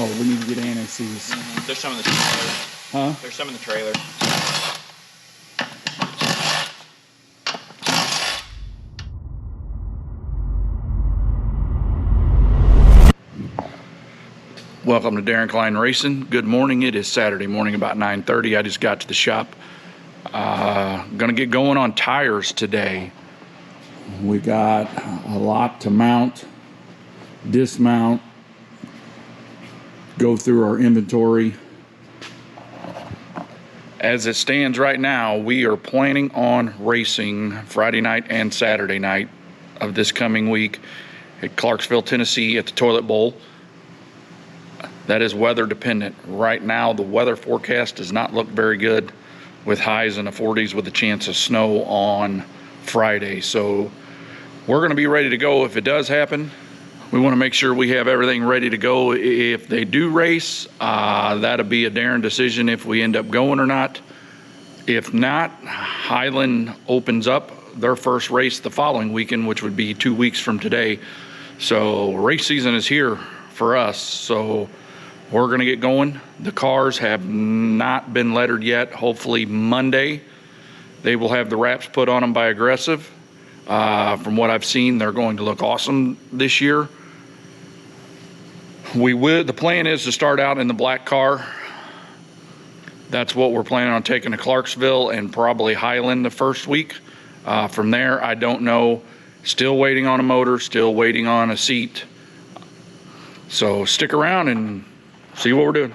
Oh, we need to get anti-seize. There's some in the trailer. Huh? There's some in the trailer. Welcome to Daryn Klein Racing. Good morning. It is Saturday morning about 9:30. I just got to the shop. Gonna get going on tires today. We got a lot to mount, dismount, go through our inventory. As it stands right now, we are planning on racing Friday night and Saturday night of this coming week at Clarksville, Tennessee at the Toilet Bowl. That is weather dependent. Right now, the weather forecast does not look very good, with highs in the 40s with a chance of snow on Friday. So we're going to be ready to go if it does happen. We want to make sure we have everything ready to go. If they do race, that'll be a Daryn decision if we end up going or not. If not, Highland opens up their first race the following weekend, which would be 2 weeks from today. So race season is here for us. So we're going to get going. The cars have not been lettered yet. Hopefully Monday they will have the wraps put on them by Aggressive. From what I've seen, they're going to look awesome this year. The plan is to start out in the black car. That's what we're planning on taking to Clarksville and probably Highland the first week. From there, I don't know. Still waiting on a motor, still waiting on a seat. So stick around and see what we're doing.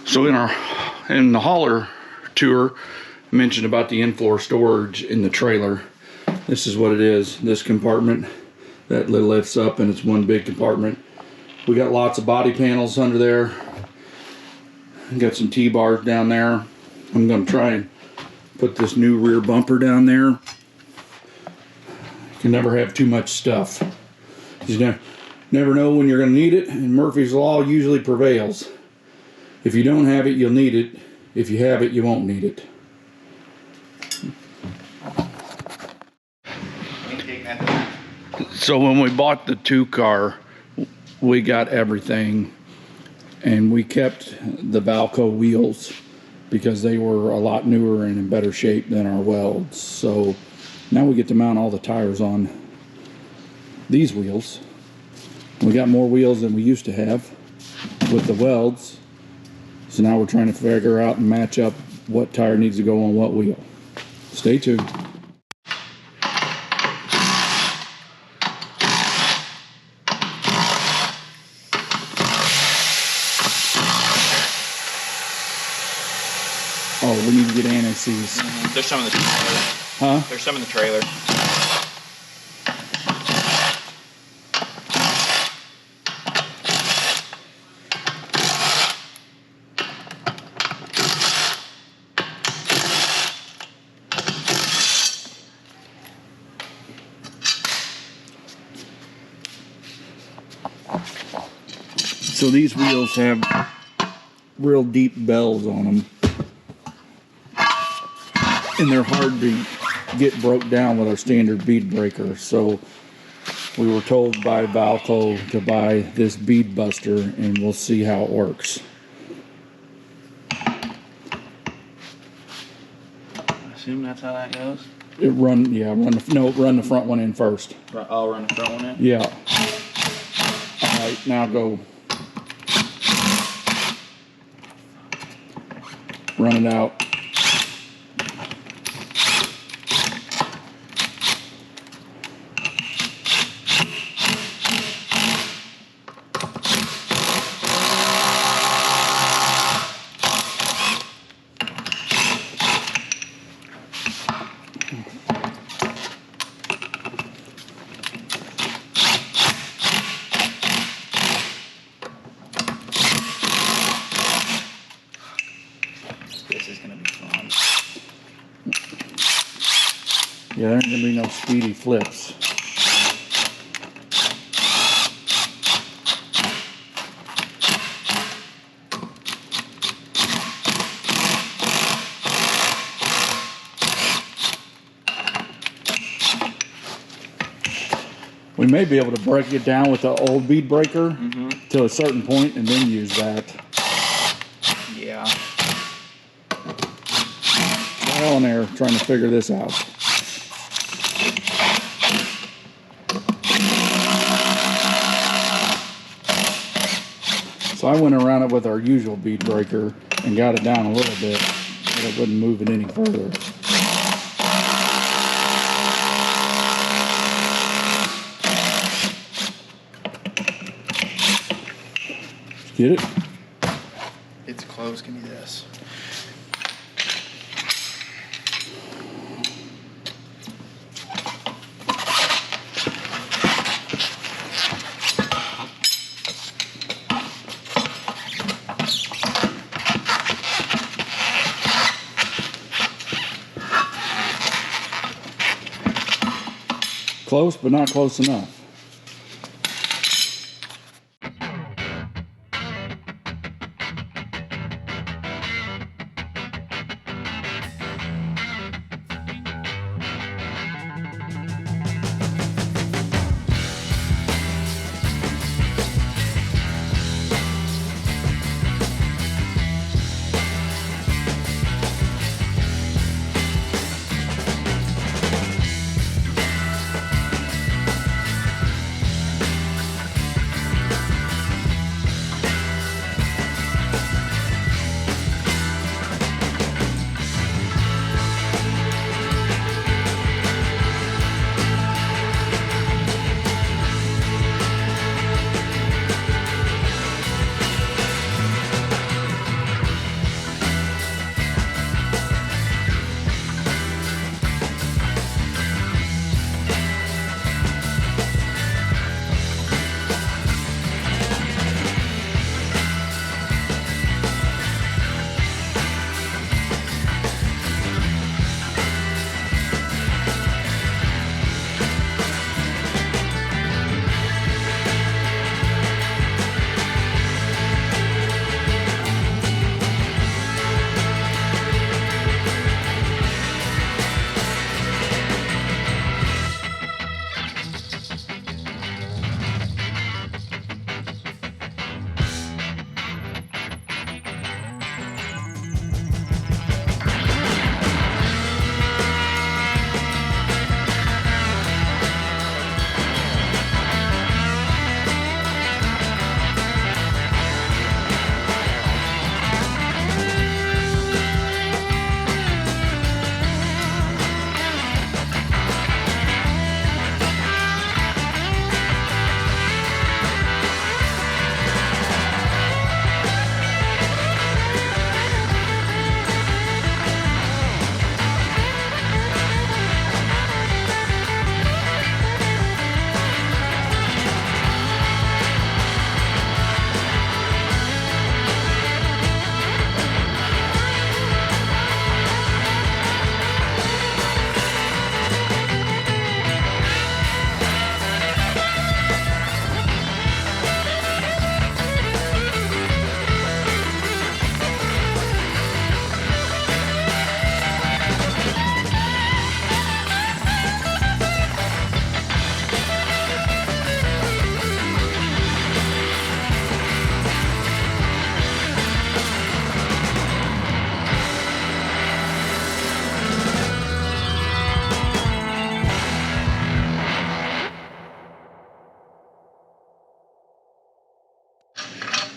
So in the hauler tour, I mentioned about the Infloor storage in the trailer. This is what it is. This compartment that lifts up, and it's one big compartment. We got lots of body panels under there. Got some T-bars down there. I'm going to try and put this new rear bumper down there. You can never have too much stuff. You never know when you're going to need it, and Murphy's Law usually prevails. If you don't have it, you'll need it. If you have it, you won't need it. So when we bought the 2-car, we got everything, and we kept the Valco wheels because they were a lot newer and in better shape than our welds. So now we get to mount all the tires on these wheels. We got more wheels than we used to have with the welds. So now we're trying to figure out and match up what tire needs to go on what wheel. Stay tuned. Oh, we need to get anti-seize. There's some in the trailer. Huh? There's some in the trailer. So these wheels have real deep bells on them, and they're hard to get broke down with our standard bead breaker. So we were told by Valco to buy this Bead Buster, and we'll see how it works. I assume that's how that goes. Run the front one in first. I'll run the front one in? Yeah. All right, now go. Run it out. This is going to be fun. Yeah, there ain't gonna be no speedy flips. We may be able to break it down with the old bead breaker, till a certain point and then use that. Yeah. Trial and error trying to figure this out. So I went around it with our usual bead breaker and got it down a little bit, but I wouldn't move it any further. Get it? It's close. Give me this. Close, but not close enough.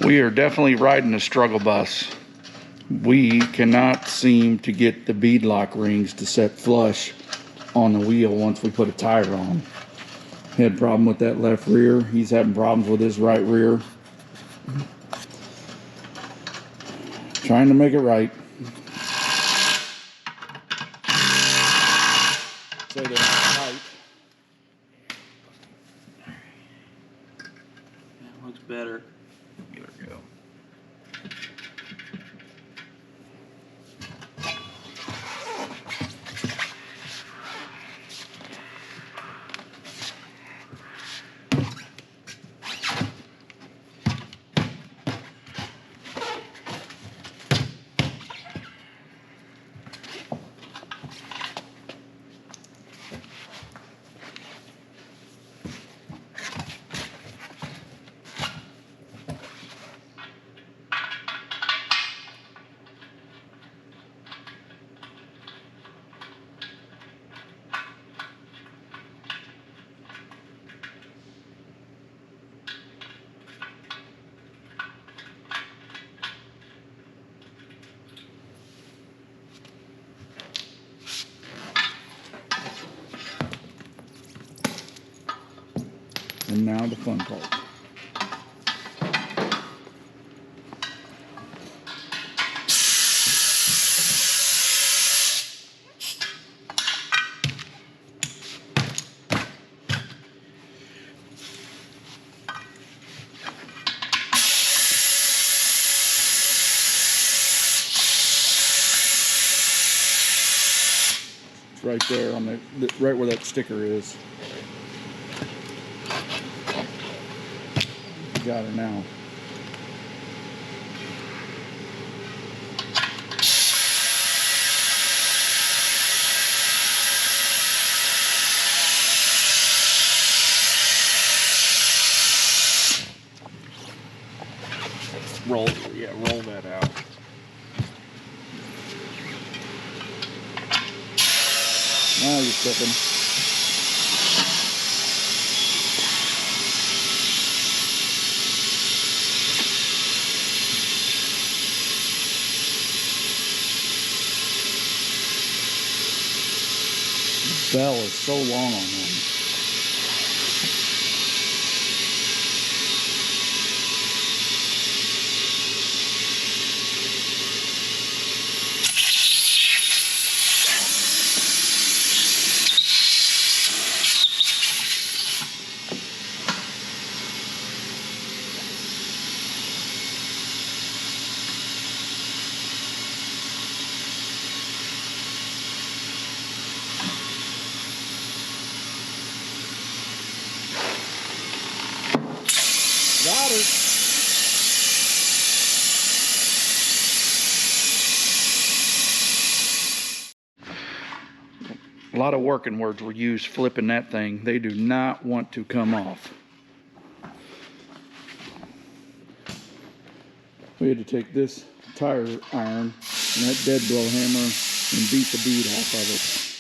We are definitely riding a struggle bus. We cannot seem to get the bead lock rings to set flush on the wheel once we put a tire on. Had a problem with that left rear. He's having problems with his right rear. Trying to make it right. Say they're not tight. That looks better. Give it a go. And now the fun part. Right there on right where that sticker is. Got her now. Roll that out. Now you're cooking. The bell is so long on them. Got her. A lot of working words were used flipping that thing. They do not want to come off. We had to take this tire iron and that dead blow hammer and beat the bead off of it.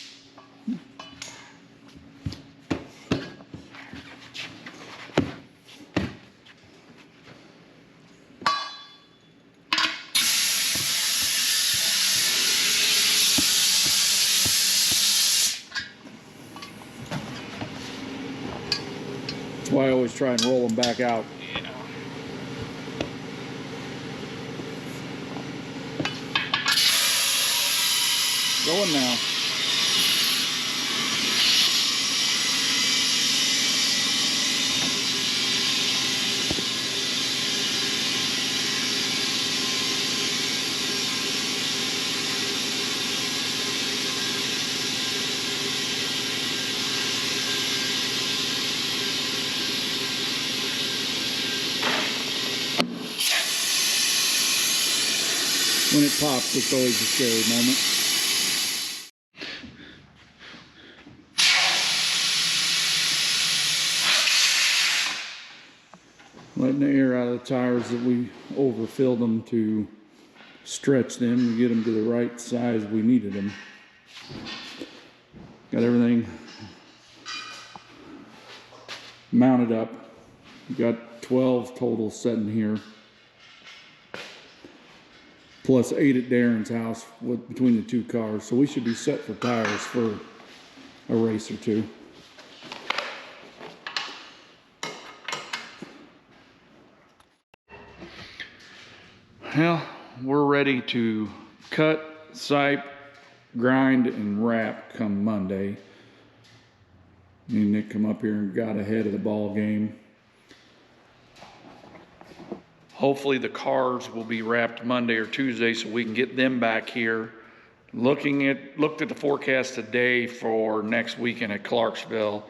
That's why I always try and roll them back out. Going now. When it pops, it's always a scary moment. Letting the air out of the tires that we overfilled them to stretch them to get them to the right size we needed them. Got everything mounted up. Got 12 total sitting here. Plus 8 at Daryn's house between the two cars. So we should be set for tires for a race or two. Well, we're ready to cut, sipe, grind, and wrap come Monday. Me and Nick come up here and got ahead of the ball game. Hopefully the cars will be wrapped Monday or Tuesday so we can get them back here. Looked at the forecast today for next weekend at Clarksville.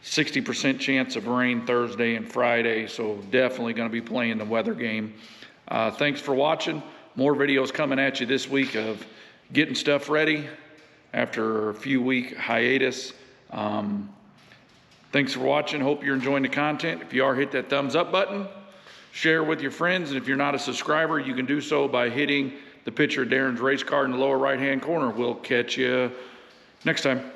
60% chance of rain Thursday and Friday, so definitely going to be playing the weather game. Thanks for watching. More videos coming at you this week of getting stuff ready after a few week hiatus. Thanks for watching. Hope you're enjoying the content. If you are, hit that thumbs up button. Share with your friends, and if you're not a subscriber, you can do so by hitting the picture of Daryn's race car in the lower right-hand corner. We'll catch you next time.